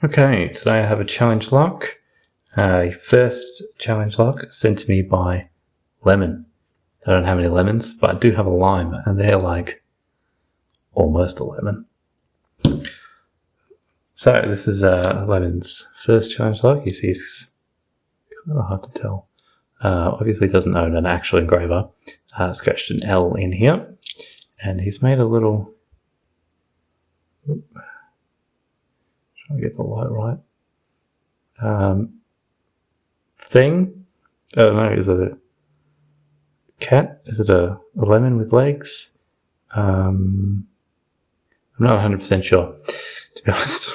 Okay, today I have a challenge lock. First challenge lock sent to me by Lemon. I don't have any lemons, but I do have a lime, and they're like almost a lemon. So this is Lemon's first challenge lock. You see, it's kind of hard to tell. Obviously doesn't own an actual engraver. Scratched an L in here, and he's made a little. Trying to get the light right. Thing. I don't know. Is it a cat? Is it a lemon with legs? I'm not 100% sure, to be honest.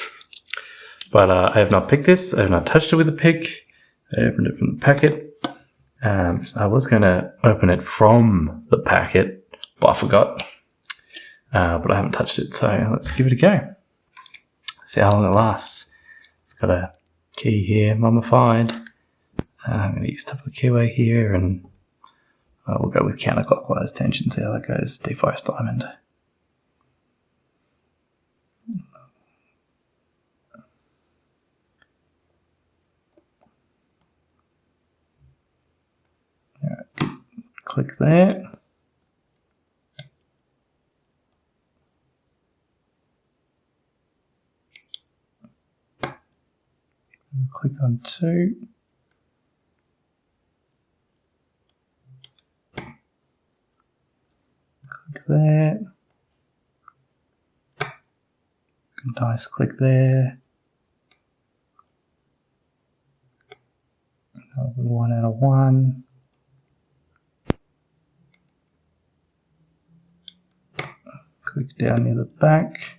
But I have not picked this. I have not touched it with a pick. I opened it from the packet. I was going to open it from the packet, but I forgot. But I haven't touched it, so let's give it a go. See how long it lasts. It's got a key here, mummified. I'm going to use top of the keyway here, and we'll go with counterclockwise tension, see how that goes. D-Forest diamond. Alright, click there. Click on 2. Click there. Nice click there. Another 1 out of 1. Click down near the back.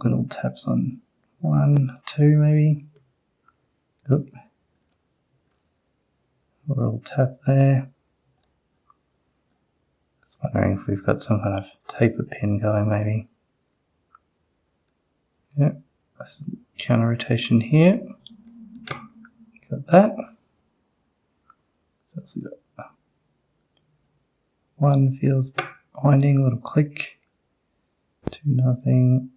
Little taps on 1, 2 maybe. Oop. A little tap there. Just wondering if we've got some kind of taper pin going maybe. Yep, some counter rotation here. Got that. So we got 1 feels binding, little click. 2 nothing.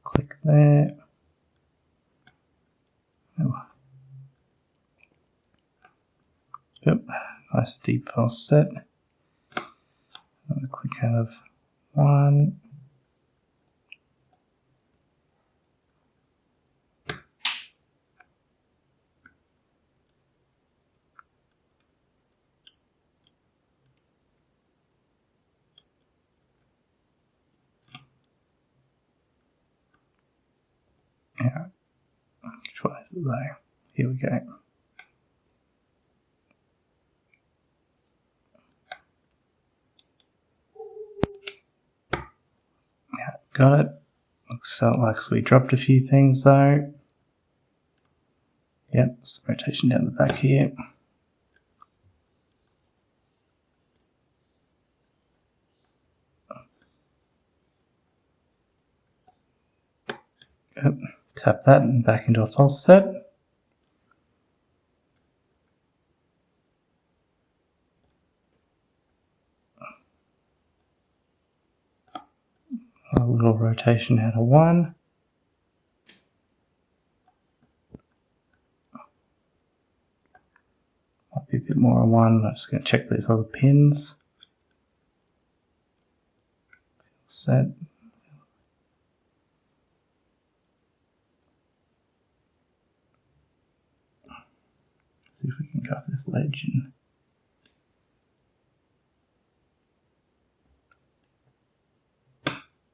Click there. Oh. Yep, nice deep pulse set. Another click out of 1. Yeah, which one is it though? Here we go. Yeah, got it. Looks like we dropped a few things though. Yep, some rotation down the back here. Yep, tap that and back into a pulse set. A little rotation out of 1. Might be a bit more on 1. I'm just going to check these other pins. Set. See if we can cut this ledge in.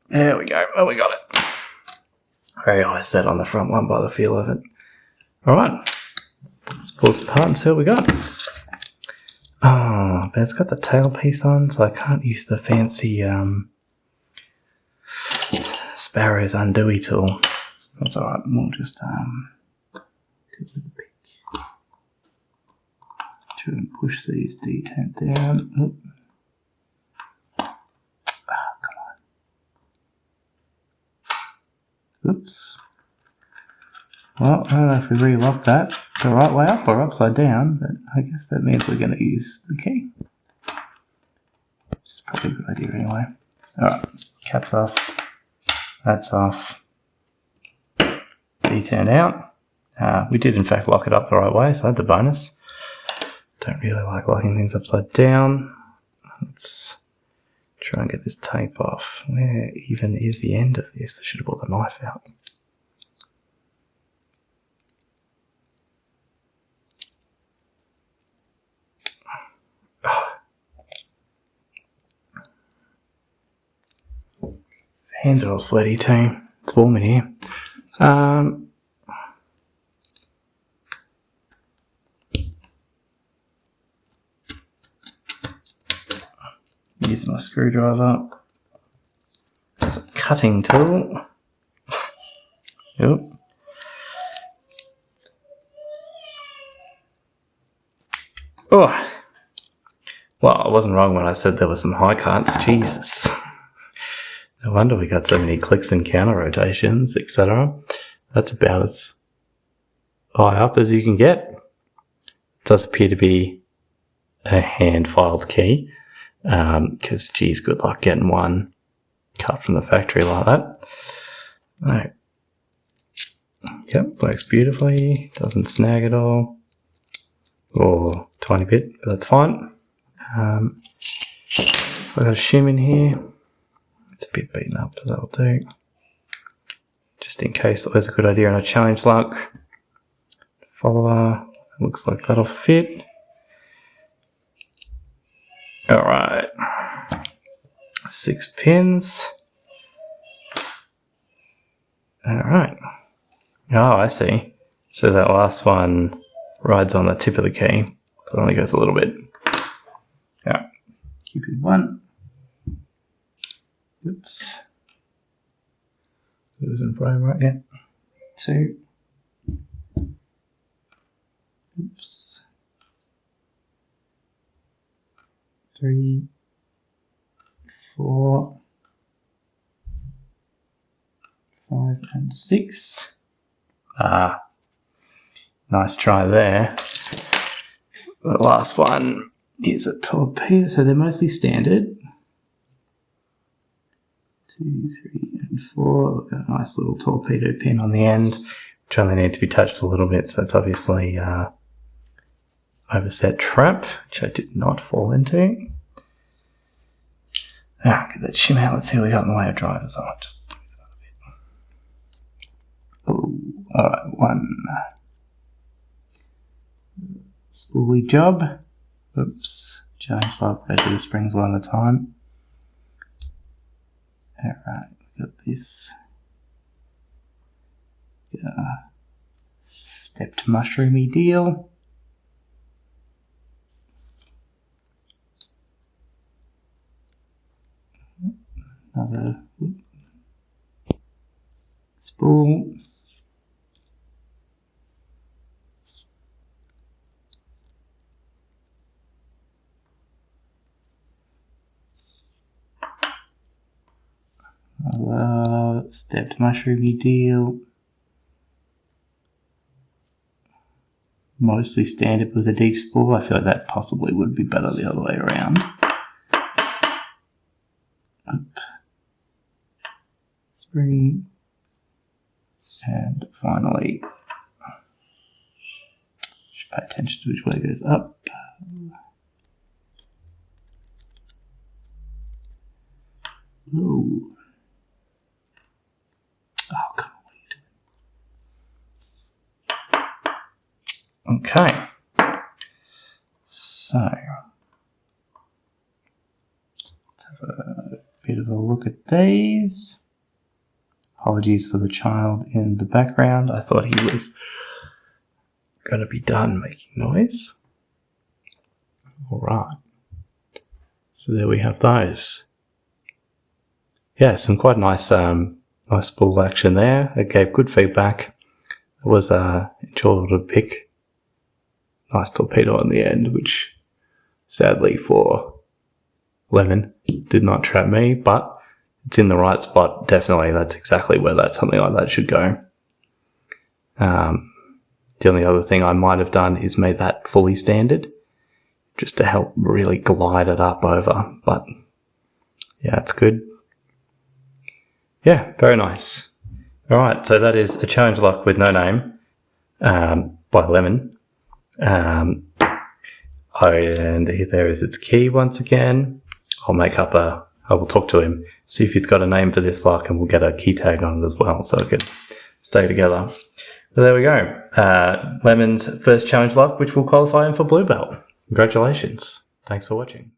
There we go. Oh, we got it. Very high set on the front one by the feel of it. Alright. Let's pull this apart and see what we got. Oh, but it's got the tailpiece on, so I can't use the fancy Sparrow's Undoey tool. That's alright. We'll just try and push these detent down. Oop. Oops. Well, I don't know if we relock that. the right way up or upside down, but I guess that means we're going to use the key. Which is probably a good idea anyway. Alright, cap's off. That's off. B turned out. We did in fact lock it up the right way, so that's a bonus. Don't really like locking things upside down. Let's try and get this tape off. Where even is the end of this? I should have brought the knife out. Hands are all sweaty too. It's warm in here. Use my screwdriver as a cutting tool. Yep. Oh, well, I wasn't wrong when I said there were some high cuts. Jesus. No wonder we got so many clicks and counter rotations, etc. That's about as high up as you can get. It does appear to be a hand-filed key, because, geez, good luck getting one cut from the factory like that. Right. Yep, works beautifully. Doesn't snag at all. Or tiny bit, but that's fine. I've got a shim in here. It's a bit beaten up, but that'll do. Just in case it was a good idea on a challenge luck. Follower. Looks like that'll fit. Alright. 6 pins. Alright. Oh, I see. So that last one rides on the tip of the key. So it only goes a little bit. Yeah. Cupid 1. Oops. It was in frame right yet. 2. Oops. 3. 4. 5 and 6. Ah. Nice try there. The last one is a torpedo, so they're mostly standard. 2, 3, and 4. We've got a nice little torpedo pin on the end, which only need to be touched a little bit, so that's obviously overset trap, which I did not fall into. Get that shim out. Let's see what we got in the way of drivers. I'll just move it a bit. Oh, alright, 1 spoolie job. Oops, change lock, better the springs one at a time. Alright, we got this stepped mushroomy deal. Another spool. Stepped mushroomy deal. Mostly standard with a deep spool. I feel like that possibly would be better the other way around. Up. Spring. And finally, should pay attention to which way it goes up. Ooh. Oh, come on, what are you doing? Okay. So, let's have a bit of a look at these. Apologies for the child in the background. I thought he was going to be done making noise. Alright. So there we have those. Yeah, some quite nice nice spool action there. It gave good feedback. It was enjoyable to pick. Nice torpedo in the end, which sadly for Lemon did not trap me, but it's in the right spot. Definitely, that's exactly where something like that should go. The only other thing I might have done is made that fully standard, just to help really glide it up over. But yeah, it's good. Yeah, very nice. All right, so that is a challenge lock with no name by Lemon. And there is its key once again. I will talk to him, see if he's got a name for this lock, and we'll get a key tag on it as well so it can stay together. So there we go. Lemon's first challenge lock, which will qualify him for Blue Belt. Congratulations. Thanks for watching.